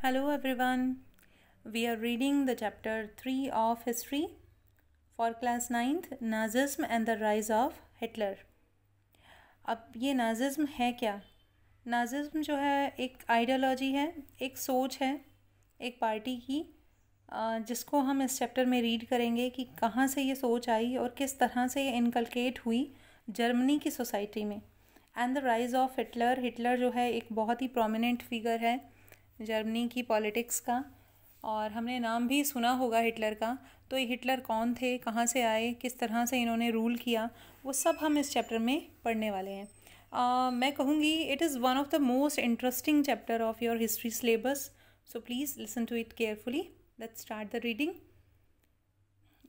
Hello everyone. We are reading the chapter 3 of history for class 9th, Nazism and the rise of Hitler. अब ये नाजिज़्म है क्या? नाजिज़्म जो है एक आइडियोलॉजी है, एक सोच है, एक पार्टी की, जिसको हम इस चैप्टर में रीड करेंगे कि कहाँ से ये सोच आई और किस तरह से ये इनकलकेट हुई जर्मनी की सोसाइटी में. And the rise of Hitler. Hitler जो है एक बहुत ही प्रोमिनेंट फिगर है जर्मनी की पॉलिटिक्स का, और हमने नाम भी सुना होगा हिटलर का. तो ये हिटलर कौन थे, कहाँ से आए, किस तरह से इन्होंने रूल किया, वो सब हम इस चैप्टर में पढ़ने वाले हैं. मैं कहूँगी it is one of the most interesting chapter of your history syllabus, so please listen to it carefully. Let's start the reading.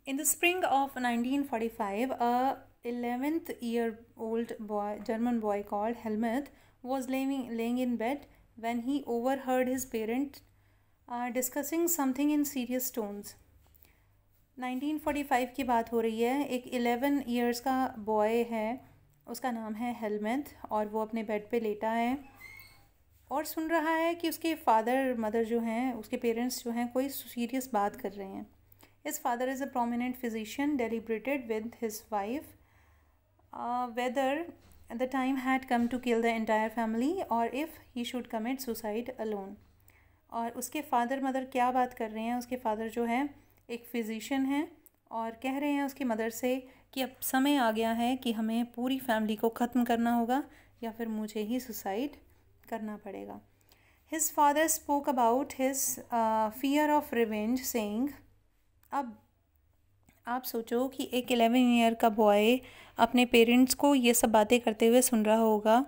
In the spring of 1945, a 11th-year-old German boy called Helmut was laying in bed when he overheard his parents discussing something in serious tones. 1945 की बात हो रही है. एक 11 years का boy है, उसका नाम है हेलमेट, और वो अपने बेड पे लेटा है और सुन रहा है कि उसके फादर मदर जो हैं, उसके पेरेंट्स जो हैं, कोई सीरियस बात कर रहे हैं. His father is a prominent physician, deliberated with his wife whether the time had come to kill the entire family or if he should commit suicide alone. और उसके फादर मदर क्या बात कर रहे हैं? उसके फादर जो है एक फिजिशियन है और कह रहे हैं उसकी मदर से कि अब समय आ गया है कि हमें पूरी फैमिली को ख़त्म करना होगा या फिर मुझे ही सुसाइड करना पड़ेगा. His father spoke about his fear of revenge, saying, अब आप सोचो कि एक 11 ईयर का बॉय अपने पेरेंट्स को ये सब बातें करते हुए सुन रहा होगा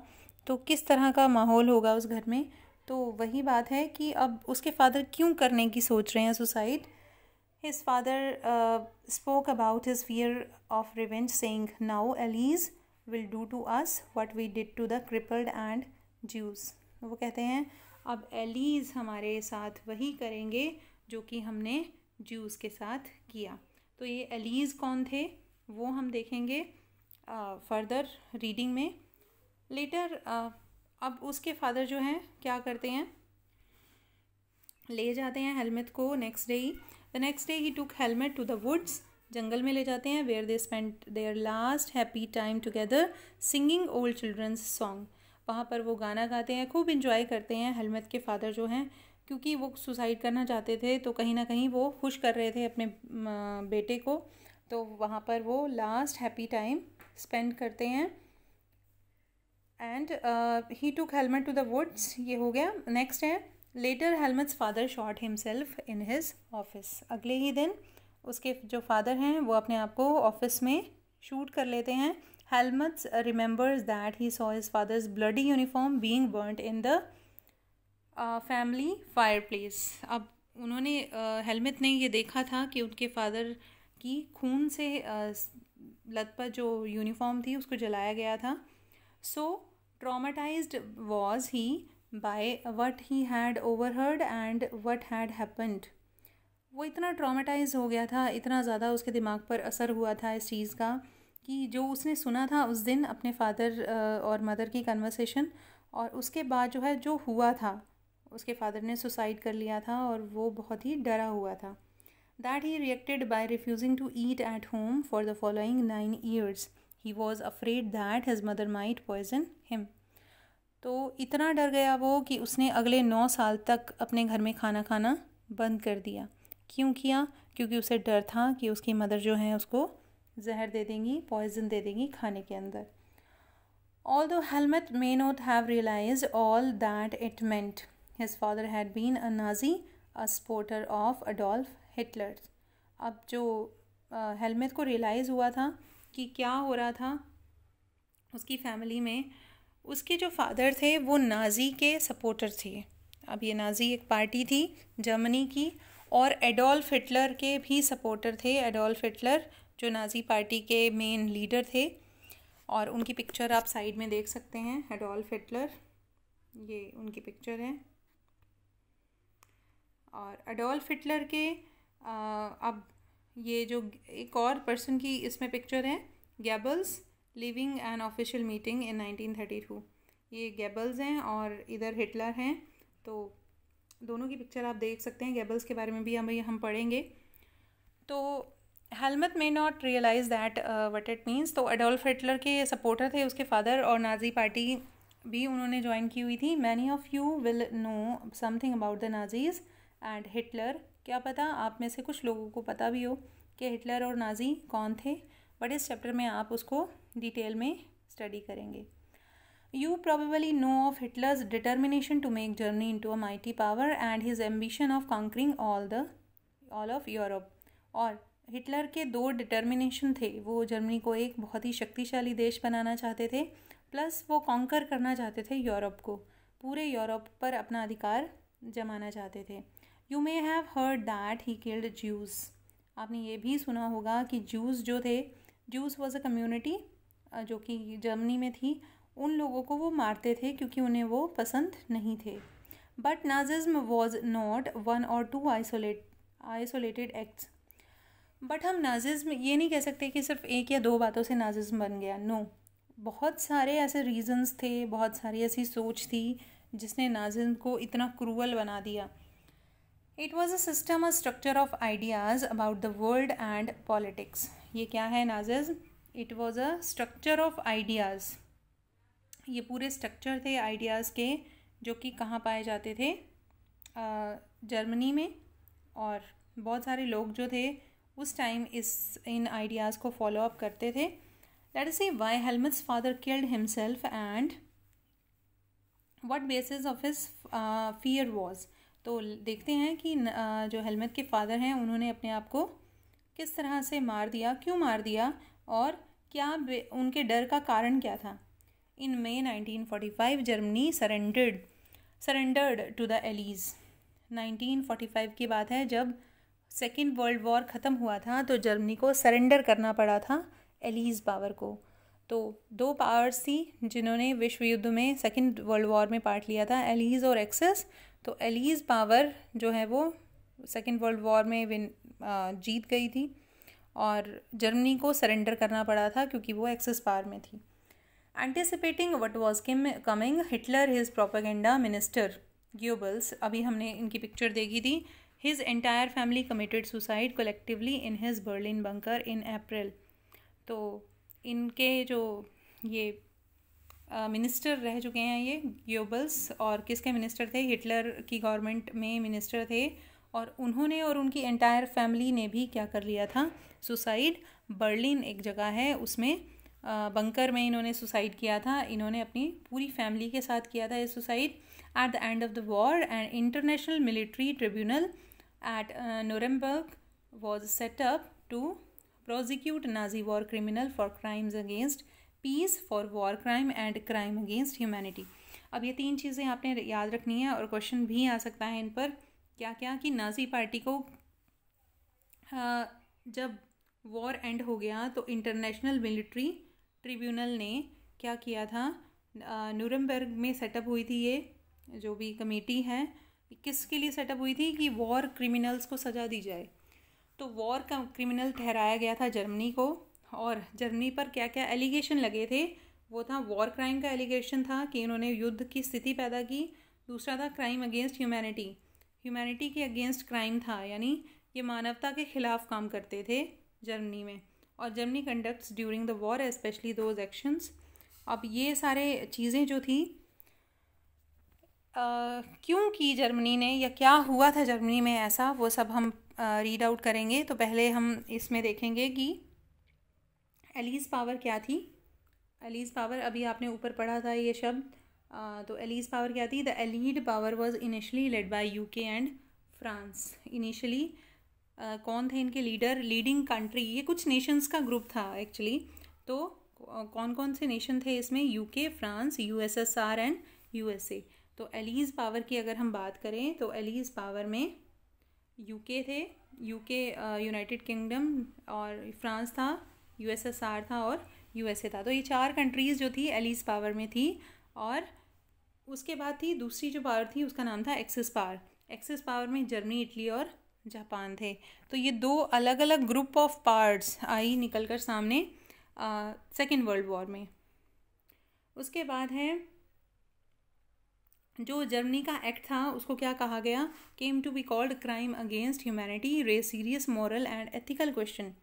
तो किस तरह का माहौल होगा उस घर में. तो वही बात है कि अब उसके फादर क्यों करने की सोच रहे हैं suicide. His father spoke about his fear of revenge, saying, now allies will do to us what we did to the crippled and Jews. वो कहते हैं अब एलीज हमारे साथ वही करेंगे जो कि हमने ज्यूज़ के साथ किया. तो ये एलीज़ कौन थे वो हम देखेंगे फर्दर रीडिंग में लेटर. अब उसके फादर जो हैं क्या करते हैं, ले जाते हैं हेलमेट को नेक्स्ट डे ही took Helmut to the woods. जंगल में ले जाते हैं where they spend their last happy time together singing old children's song. वहाँ पर वो गाना गाते हैं, खूब इंजॉय करते हैं. हेलमेट के फादर जो हैं, क्योंकि वो सुसाइड करना चाहते थे तो कहीं ना कहीं वो खुश कर रहे थे अपने बेटे को, तो वहाँ पर वो लास्ट हैप्पी टाइम स्पेंड करते हैं. And he took Helmut to the woods, ये हो गया. नेक्स्ट है later Helmut's father shot himself in his office. अगले ही दिन उसके जो फादर हैं वो अपने आप को ऑफिस में शूट कर लेते हैं. Helmets remembers that he saw his father's bloody uniform being burned in the family fire place. अब उन्होंने हेलमेट ने ये देखा था कि उनके फादर की खून से लथपथ जो यूनिफॉर्म थी उसको जलाया गया था. So traumatised was he by what he had overheard and what had happened. वो इतना ट्रॉमाटाइज हो गया था, इतना ज़्यादा उसके दिमाग पर असर हुआ था इस चीज़ का कि जो उसने सुना था उस दिन अपने फादर और मदर की कन्वर्सेशन, और उसके बाद जो है जो हुआ था, उसके फादर ने सुसाइड कर लिया था और वो बहुत ही डरा हुआ था. That he reacted by refusing to eat at home for the following 9 years. He was afraid that his mother might poison him. तो इतना डर गया वो कि उसने अगले 9 साल तक अपने घर में खाना खाना बंद कर दिया. क्यों किया? क्योंकि उसे डर था कि उसकी मदर जो है उसको जहर दे देंगी, पॉइजन दे देंगी खाने के अंदर. Although Helmut may not have realized all that it meant, his father had been a Nazi, a supporter of Adolf Hitler. अब जो हेलमेट को रियलाइज़ हुआ था कि क्या हो रहा था उसकी फैमिली में, उसके जो फादर थे वो नाज़ी के सपोर्टर थे. अब ये नाज़ी एक पार्टी थी जर्मनी की, और एडोल्फ हिटलर के भी सपोर्टर थे. एडोल्फ हिटलर जो नाज़ी पार्टी के मेन लीडर थे, और उनकी पिक्चर आप साइड में देख सकते हैं. एडोल्फ हिटलर, ये उनकी पिक्चर है. और एडोल्फ हिटलर के अब ये जो एक और पर्सन की इसमें पिक्चर है, Gables living an official meeting in 1932. ये गेबल्स हैं और इधर हिटलर हैं. तो दोनों की पिक्चर आप देख सकते हैं। गेबल्स के बारे में भी हम पढ़ेंगे। तो Helmut may not realise that what it means. तो एडोल्फ हिटलर के सपोर्टर थे उसके फादर, और नाजी पार्टी भी उन्होंने ज्वाइन की हुई थी। Many of you will know something about the Nazis and Hitler. क्या पता आप में से कुछ लोगों को पता भी हो कि हिटलर और नाजी कौन थे, बट इस चैप्टर में आप उसको डिटेल में स्टडी करेंगे। You probably know of Hitler's determination to make Germany into a mighty power and his ambition of conquering all of Europe. और हिटलर के दो डिटर्मिनेशन थे, वो जर्मनी को एक बहुत ही शक्तिशाली देश बनाना चाहते थे, प्लस वो कॉन्कर करना चाहते थे यूरोप को, पूरे यूरोप पर अपना अधिकार जमाना चाहते थे। You may have heard that he killed Jews. आपने ये भी सुना होगा कि ज्यूज़ जो थे, ज्यूज़ वॉज अ कम्युनिटी जो कि जर्मनी में थी, उन लोगों को वो मारते थे क्योंकि उन्हें वो पसंद नहीं थे। But Nazism was not one और टू आइसोलेटेड एक्ट्स। बट हम नाजिज्म ये नहीं कह सकते कि सिर्फ एक या दो बातों से नाजिज्म बन गया। नो, बहुत सारे ऐसे रीजंस थे, बहुत सारी ऐसी सोच थी जिसने नाजिज्म को इतना क्रूअल बना दिया। It was a system, a structure of ideas about the world and politics. ये क्या है Nazism? It was a structure of ideas. ये पूरे स्ट्रक्चर थे आइडियाज़ के जो कि कहाँ पाए जाते थे? जर्मनी में। और बहुत सारे लोग जो थे उस टाइम इन आइडियाज़ को फॉलो अप करते थे। Let us see why Helmut's father killed himself and what basis of his fear was. तो देखते हैं कि जो हेलमट के फादर हैं उन्होंने अपने आप को किस तरह से मार दिया, क्यों मार दिया, और क्या उनके डर का कारण क्या था। In May 1945, Germany surrendered to the Allies. 1945 की बात है, जब सेकेंड वर्ल्ड वॉर ख़त्म हुआ था तो जर्मनी को सरेंडर करना पड़ा था एलीज़ पावर को। तो दो पावर्स थी जिन्होंने विश्व युद्ध में सेकेंड वर्ल्ड वॉर में पार्ट लिया था, एलीज़ और एक्सेस। तो एलीज़ पावर जो है वो सेकेंड वर्ल्ड वॉर में जीत गई थी और जर्मनी को सरेंडर करना पड़ा था क्योंकि वो एक्सेस पावर में थी। Anticipating what was coming, Hitler, his propaganda minister Goebbels, अभी हमने इनकी पिक्चर देखी थी, his entire family committed suicide collectively in his Berlin bunker in April. तो इनके जो ये मिनिस्टर रह चुके हैं ये Goebbels, और किसके मिनिस्टर थे? हिटलर की गवर्नमेंट में मिनिस्टर थे, और उन्होंने और उनकी एंटायर फैमिली ने भी क्या कर लिया था? सुसाइड। बर्लिन एक जगह है, उसमें बंकर में इन्होंने सुसाइड किया था। इन्होंने अपनी पूरी फैमिली के साथ किया था ये suicide. At the end of the war and international military tribunal at Nuremberg was set up to prosecute Nazi war criminal for crimes against peace, for war crime and crime against humanity. अब ये तीन चीज़ें आपने याद रखनी है और question भी आ सकता है इन पर। क्या क्या कि नाजी पार्टी को जब वॉर एंड हो गया तो इंटरनेशनल मिलिट्री ट्रिब्यूनल ने क्या किया था? नूरेमबर्ग में सेटअप हुई थी ये जो भी कमेटी है, किसके लिए सेटअप हुई थी? कि वॉर क्रिमिनल्स को सज़ा दी जाए। तो वॉर का क्रिमिनल ठहराया गया था जर्मनी को, और जर्मनी पर क्या क्या एलिगेशन लगे थे? वो था वॉर क्राइम का एलिगेशन था कि इन्होंने युद्ध की स्थिति पैदा की। दूसरा था क्राइम अगेंस्ट ह्यूमैनिटी के अगेंस्ट क्राइम था, यानी ये मानवता के खिलाफ काम करते थे जर्मनी में। और Germany conducts during the war specially those actions. अब ये सारे चीज़ें जो थी क्यों की जर्मनी ने, या क्या हुआ था जर्मनी में ऐसा, वो सब हम रीड आउट करेंगे। तो पहले हम इसमें देखेंगे कि एलीज़ पावर क्या थी। एलीज़ पावर अभी आपने ऊपर पढ़ा था ये शब्द। तो एलीज़ पावर क्या थी? The allied power was initially led by UK and France. Initially कौन थे इनके लीडर? लीडिंग कंट्री, ये कुछ नेशंस का ग्रुप था एक्चुअली। तो कौन कौन से नेशन थे इसमें? UK, France, USSR and USA. तो एलीज़ पावर की अगर हम बात करें तो एलीज़ पावर में यूके थे, यूके यूनाइटेड किंगडम, और फ्रांस था, यूएसएसआर था और यूएसए था। तो ये चार कंट्रीज़ जो थी एलीज़ पावर में थी। और उसके बाद थी दूसरी जो पावर थी, उसका नाम था एक्सिस पावर। एक्सिस पावर में जर्मनी, इटली और जापान थे। तो ये दो अलग अलग ग्रुप ऑफ पावर्स आई निकल कर सामने सेकेंड वर्ल्ड वॉर में। उसके बाद है जो जर्मनी का एक्ट था उसको क्या कहा गया, came to be called crime against humanity, raises serious moral and ethical question,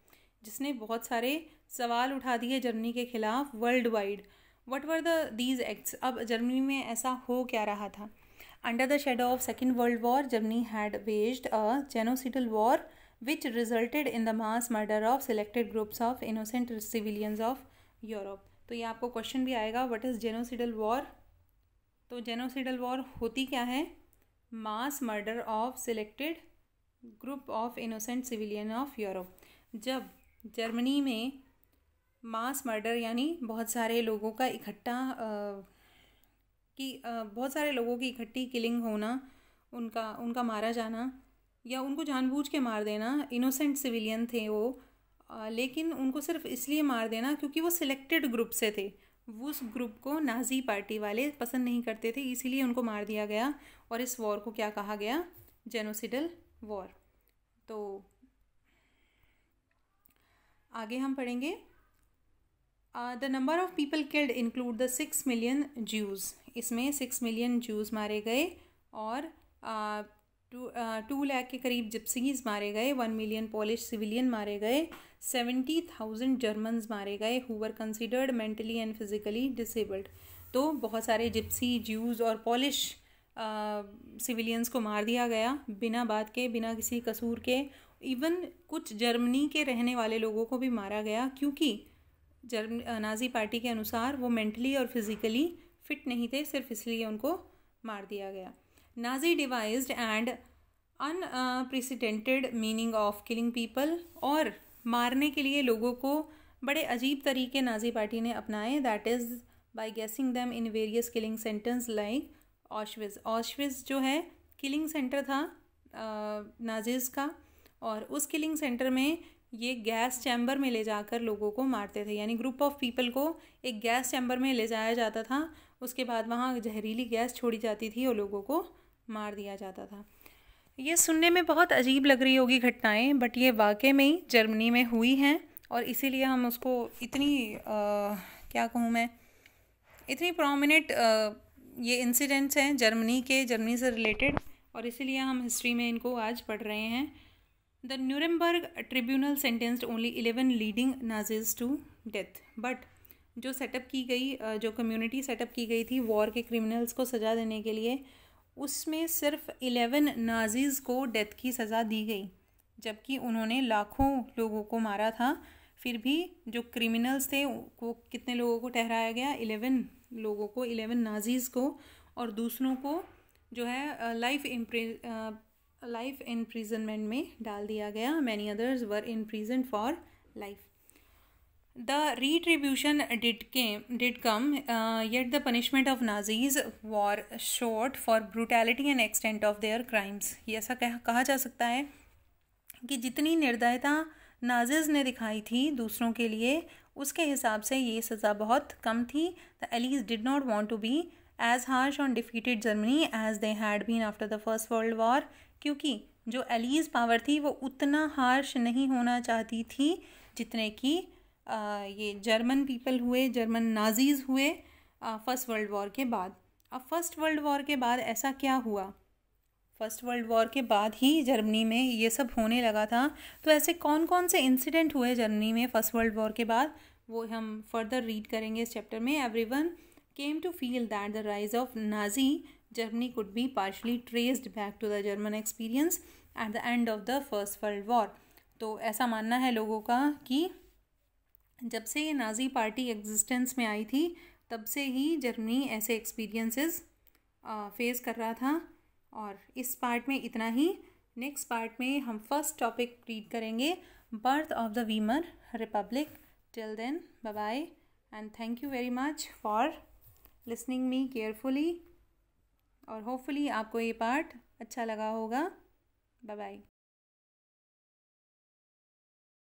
जिसने बहुत सारे सवाल उठा दिए जर्मनी के खिलाफ world wide. What were these acts, अब जर्मनी में ऐसा हो क्या रहा था। Under the shadow of second world war Germany had waged a genocidal war which resulted in the mass murder of selected groups of innocent civilians of Europe। तो ये आपको क्वेश्चन भी आएगा, व्हाट इज़ जेनोसिडल वॉर। तो जेनोसिडल war होती क्या है, mass murder of selected group of innocent civilian of Europe. जब जर्मनी में मास मर्डर यानी बहुत सारे लोगों का इकट्ठा बहुत सारे लोगों की इकट्ठी किलिंग होना, उनका मारा जाना या उनको जानबूझ के मार देना, इनोसेंट सिविलियन थे वो, लेकिन उनको सिर्फ इसलिए मार देना क्योंकि वो सिलेक्टेड ग्रुप से थे, उस ग्रुप को नाजी पार्टी वाले पसंद नहीं करते थे, इसीलिए उनको मार दिया गया और इस वॉर को क्या कहा गया, जेनोसिडल वॉर। तो आगे हम पढ़ेंगे, the number of people killed include the 6 million Jews, इसमें 6 मिलियन ज्यूज़ मारे गए और 2 लाख के करीब जिप्सीज मारे गए, 1 मिलियन पॉलिश सिविलियन मारे गए, 70,000 जर्मन्स मारे गए who were considered mentally and physically disabled. तो बहुत सारे जिप्सी, ज्यूज़ और पॉलिश सिविलियंस को मार दिया गया बिना बात के, बिना किसी कसूर के। इवन कुछ जर्मनी के रहने वाले लोगों को भी मारा गया क्योंकि नाजी पार्टी के अनुसार वो मेंटली और फिजिकली फिट नहीं थे, सिर्फ इसलिए उनको मार दिया गया। Nazi devised and unprecedented meaning of killing people, और मारने के लिए लोगों को बड़े अजीब तरीके नाजी पार्टी ने अपनाए, that is by gassing them in various killing centres like ऑशविज। ऑशविज जो है किलिंग सेंटर था नाजीज़ का, और उस किलिंग सेंटर में ये गैस चैम्बर में ले जाकर लोगों को मारते थे, यानी ग्रुप ऑफ पीपल को एक गैस चैम्बर में ले जाया जाता था, उसके बाद वहाँ जहरीली गैस छोड़ी जाती थी और लोगों को मार दिया जाता था। ये सुनने में बहुत अजीब लग रही होगी घटनाएं, बट ये वाकई में ही जर्मनी में हुई हैं और इसीलिए हम उसको इतनी क्या कहूँ मैं, इतनी प्रोमिनेंट ये इंसिडेंट्स हैं जर्मनी से रिलेटेड, और इसीलिए हम हिस्ट्री में इनको आज पढ़ रहे हैं। The Nuremberg tribunal sentenced only 11 leading Nazis to death, but जो सेटअप की गई, जो कम्युनिटी सेटअप की गई थी वॉर के क्रिमिनल्स को सज़ा देने के लिए, उसमें सिर्फ 11 नाजीज़ को डेथ की सज़ा दी गई, जबकि उन्होंने लाखों लोगों को मारा था। फिर भी जो क्रिमिनल्स थे वो कितने लोगों को ठहराया गया, 11 लोगों को, 11 नाजीज़ को, और दूसरों को जो है लाइफ इम्प्रिजनमेंट में डाल दिया गया। Many others were imprisoned for life. The retribution did come, yet the punishment of Nazis were short for brutality and extent of their crimes। ये ऐसा कहा जा सकता है कि जितनी निर्दयता नाजीज ने दिखाई थी दूसरों के लिए, उसके हिसाब से ये सज़ा बहुत कम थी। The Allies did not want to be as harsh on defeated Germany as they had been after the First World War, क्योंकि जो एलीज पावर थी वो उतना हार्श नहीं होना चाहती थी जितने कि ये जर्मन पीपल हुए, जर्मन नाजीज़ हुए फर्स्ट वर्ल्ड वॉर के बाद। अब फर्स्ट वर्ल्ड वॉर के बाद ऐसा क्या हुआ, फर्स्ट वर्ल्ड वॉर के बाद ही जर्मनी में ये सब होने लगा था। तो ऐसे कौन कौन से इंसिडेंट हुए जर्मनी में फर्स्ट वर्ल्ड वॉर के बाद, वो हम फर्दर रीड करेंगे इस चैप्टर में। Everyone came to feel that the rise of Nazi Germany could be partially traced back to the German experience at the end of the First World War. तो ऐसा मानना है लोगों का कि जब से ये नाजी पार्टी एग्जिस्टेंस में आई थी तब से ही जर्मनी ऐसे एक्सपीरियंसेस फेस कर रहा था। और इस पार्ट में इतना ही। नेक्स्ट पार्ट में हम फर्स्ट टॉपिक रीड करेंगे, birth of the Weimar Republic. Till then bye bye and thank you very much for listening me carefully, और होपफुली आपको ये पार्ट अच्छा लगा होगा। Bye bye.